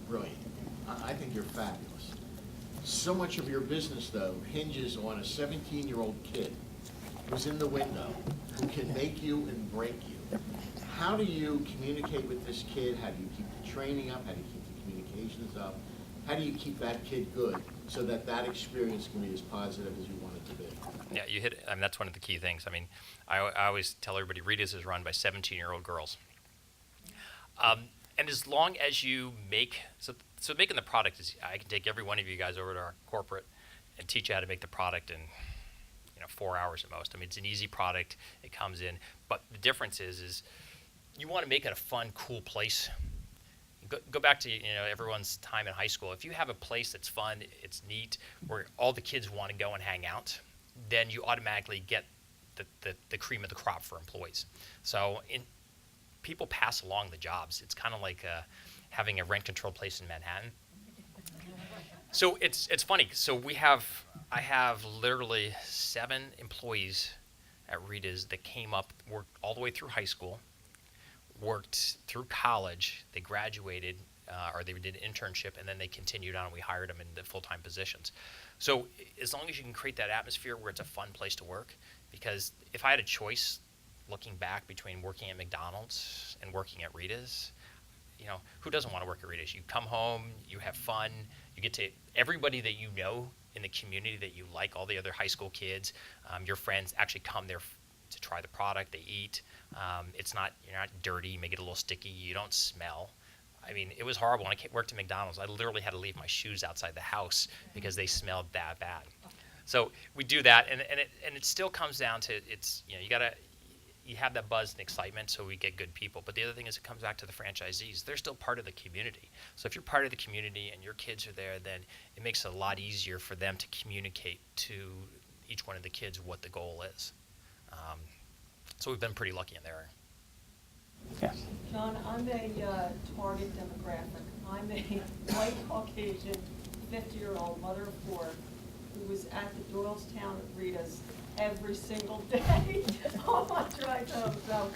brilliant. I think you're fabulous. So much of your business, though, hinges on a 17-year-old kid who's in the window, who can make you and break you. How do you communicate with this kid? How do you keep the training up? How do you keep the communications up? How do you keep that kid good so that that experience can be as positive as you want it to be? Yeah, you hit it. I mean, that's one of the key things. I mean, I always tell everybody Rita's is run by 17-year-old girls. And as long as you make, so making the product is, I can take every one of you guys over to our corporate and teach you how to make the product in 4 hours at most. I mean, it's an easy product. It comes in. But the difference is you want to make it a fun, cool place. Go back to everyone's time in high school. If you have a place that's fun, it's neat, where all the kids want to go and hang out, then you automatically get the cream of the crop for employees. So people pass along the jobs. It's kind of like having a rent-controlled place in Manhattan. So it's funny. So I have literally 7 employees at Rita's that came up, worked all the way through high school, worked through college, they graduated, or they did an internship, and then they continued on, and we hired them into full-time positions. So as long as you can create that atmosphere where it's a fun place to work, because if I had a choice looking back between working at McDonald's and working at Rita's, who doesn't want to work at Rita's? You come home, you have fun, you get to, everybody that you know in the community that you like, all the other high school kids, your friends actually come there to try the product, they eat. You're not dirty, you make it a little sticky, you don't smell. I mean, it was horrible when I worked at McDonald's. I literally had to leave my shoes outside the house because they smelled that bad. So we do that, and it still comes down to you have that buzz and excitement, so we get good people. But the other thing is, it comes back to the franchisees. They're still part of the community. So if you're part of the community and your kids are there, then it makes it a lot easier for them to communicate to each one of the kids what the goal is. So we've been pretty lucky in there. Yes. John, I'm a target demographic. I'm a white Caucasian, 50-year-old mother of 4 who was at the Doylestown Rita's every single day on my drive home. So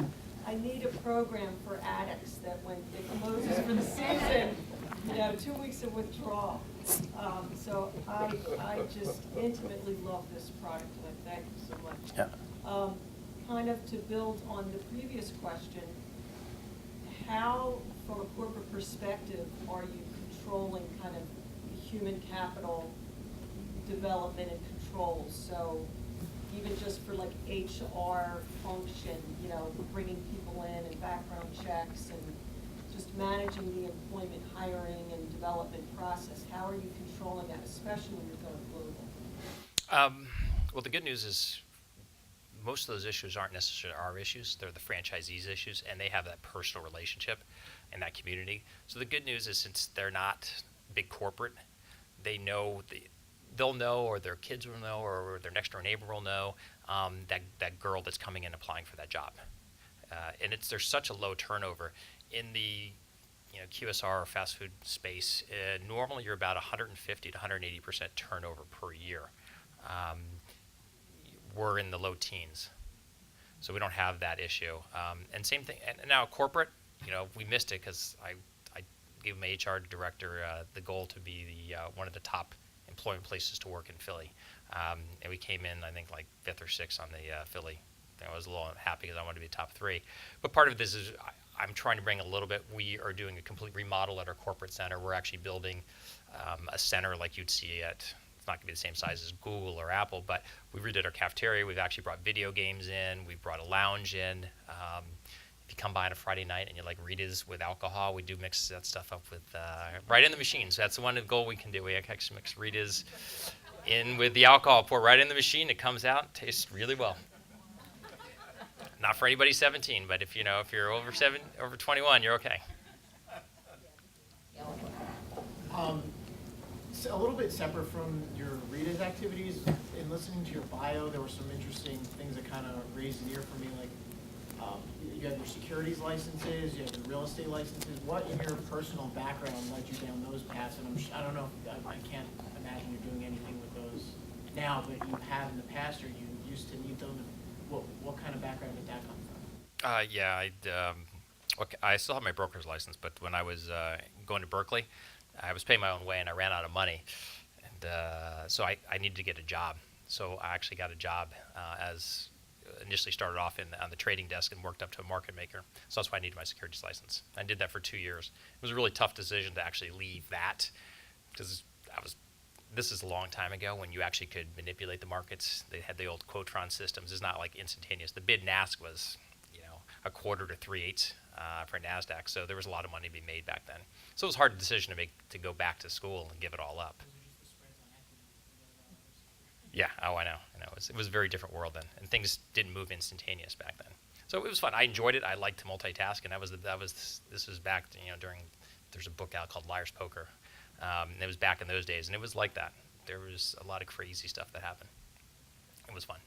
I need a program for addicts that when it closes for the season, 2 weeks of withdrawal. So I just intimately love this product, and I thank you so much. Yeah. Kind of to build on the previous question, how, from a corporate perspective, are you controlling kind of human capital development and controls? So even just for like HR function, bringing people in and background checks and just managing the employment, hiring, and development process, how are you controlling that, especially when you're going global? Well, the good news is most of those issues aren't necessarily our issues. They're the franchisees' issues, and they have that personal relationship in that community. So the good news is, since they're not big corporate, they'll know, or their kids will know, or their next door neighbor will know that girl that's coming in applying for that job. And there's such a low turnover in the QSR or fast food space. Normally, you're about 150 to 180% turnover per year. We're in the low teens, so we don't have that issue. And same thing. And now corporate, we missed it because I gave my HR director the goal to be one of the top employment places to work in Philly, and we came in, I think, like 5th or 6th on the Philly. I was a little happy because I wanted to be top 3. But part of this is I'm trying to bring a little bit. We are doing a complete remodel at our corporate center. We're actually building a center like you'd see at. It's not going to be the same size as Google or Apple, but we redid our cafeteria. We've actually brought video games in. We've brought a lounge in. If you come by on a Friday night and you like Rita's with alcohol, we do mix that stuff up with right in the machine. So that's the one goal we can do. We actually mix Rita's in with the alcohol, pour right in the machine. It comes out, tastes really well. Not for anybody 17, but if you're over 21, you're okay. So a little bit separate from your Rita's activities, in listening to your bio, there were some interesting things that kind of raised the ear for me, like you have your securities licenses, you have your real estate licenses. What in your personal background led you down those paths? And I don't know, I can't imagine you're doing anything with those now, but you have in the past, or you used to need them. What kind of background did that come from? Yeah, I still have my broker's license, but when I was going to Berkeley, I was paying my own way, and I ran out of money, and so I needed to get a job. So I actually got a job as initially started off on the trading desk and worked up to a market maker. So that's why I needed my securities license. I did that for 2 years. It was a really tough decision to actually leave that because this is a long time ago when you actually could manipulate the markets. They had the old Quotron systems. It's not like instantaneous. The bid and ask was, a quarter to 3/8 for NASDAQ. So there was a lot of money to be made back then. So it was a hard decision to make to go back to school and give it all up. Yeah, oh, I know. It was a very different world then, and things didn't move instantaneous back then. So it was fun. I enjoyed it. I liked to multitask, and this was back, during, there's a book out called Liar's Poker, and it was back in those days, and it was like that. There was a lot of crazy stuff that happened. It was fun.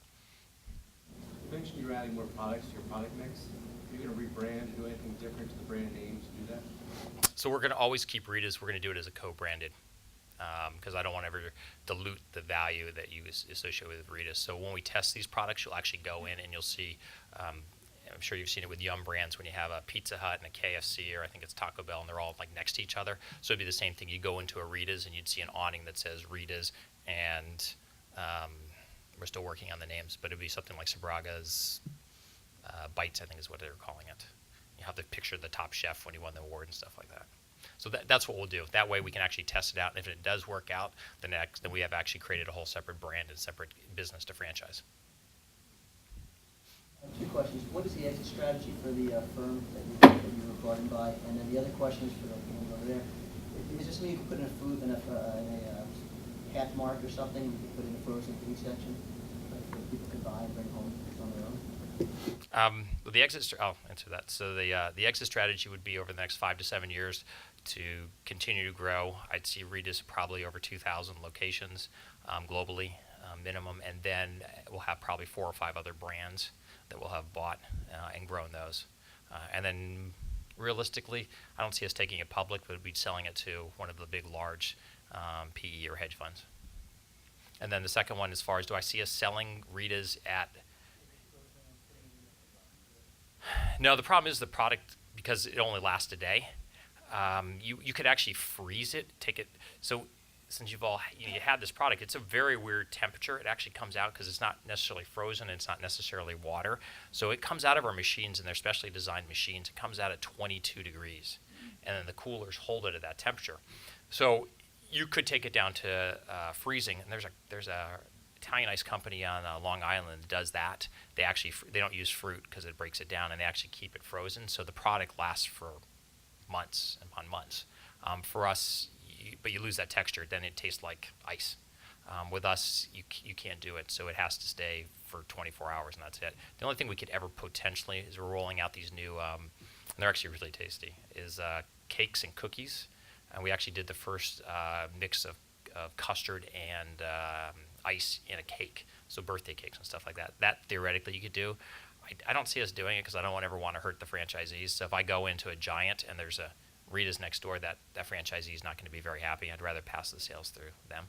You mentioned you're adding more products to your product mix. Are you going to rebrand and do anything different to the brand names to do that? So we're going to always keep Rita's. We're going to do it as a co-branded, because I don't want to ever dilute the value that you associate with Rita's. So when we test these products, you'll actually go in and you'll see, I'm sure you've seen it with Yum Brands when you have a Pizza Hut and a KFC, or I think it's Taco Bell, and they're all like next to each other. So it'd be the same thing. You go into a Rita's and you'd see an awning that says Rita's, and we're still working on the names, but it'd be something like Sabraga's Bites, I think is what they were calling it. You have the picture of the top chef when he won the award and stuff like that. So that's what we'll do. That way we can actually test it out, and if it does work out, then we have actually created a whole separate brand and separate business to franchise. Two questions. What is the exit strategy for the firm that you were brought in by? And then the other question is for the woman over there. Is this something you can put in in a half mark or something? You can put in a frozen food section that people can buy and bring home on their own? The exit, I'll answer that. So the exit strategy would be over the next 5 to 7 years to continue to grow. I'd see Rita's probably over 2,000 locations globally, minimum, and then we'll have probably 4 or 5 other brands that we'll have bought and grown those. And then realistically, I don't see us taking it public, but we'd be selling it to one of the big, large PE or hedge funds. And then the second one, as far as do I see us selling Rita's at... No, the problem is the product, because it only lasts a day. You could actually freeze it, take it. So since you had this product, it's a very weird temperature. It actually comes out because it's not necessarily frozen and it's not necessarily water. So it comes out of our machines, and they're specially designed machines. It comes out at 22 degrees, and then the coolers hold it at that temperature. So you could take it down to freezing, and there's a Italian ice company on Long Island that does that. They don't use fruit because it breaks it down, and they actually keep it frozen, so the product lasts for months upon months. For us, but you lose that texture, then it tastes like ice. With us, you can't do it, so it has to stay for 24 hours, and that's it. The only thing we could ever potentially is we're rolling out these new, and they're actually really tasty, is cakes and cookies. And we actually did the first mix of custard and ice in a cake, so birthday cakes and stuff like that. That theoretically you could do. I don't see us doing it because I don't ever want to hurt the franchisees. So if I go into a Giant and there's a Rita's next door, that franchisee is not going to be very happy. I'd rather pass the sales through them.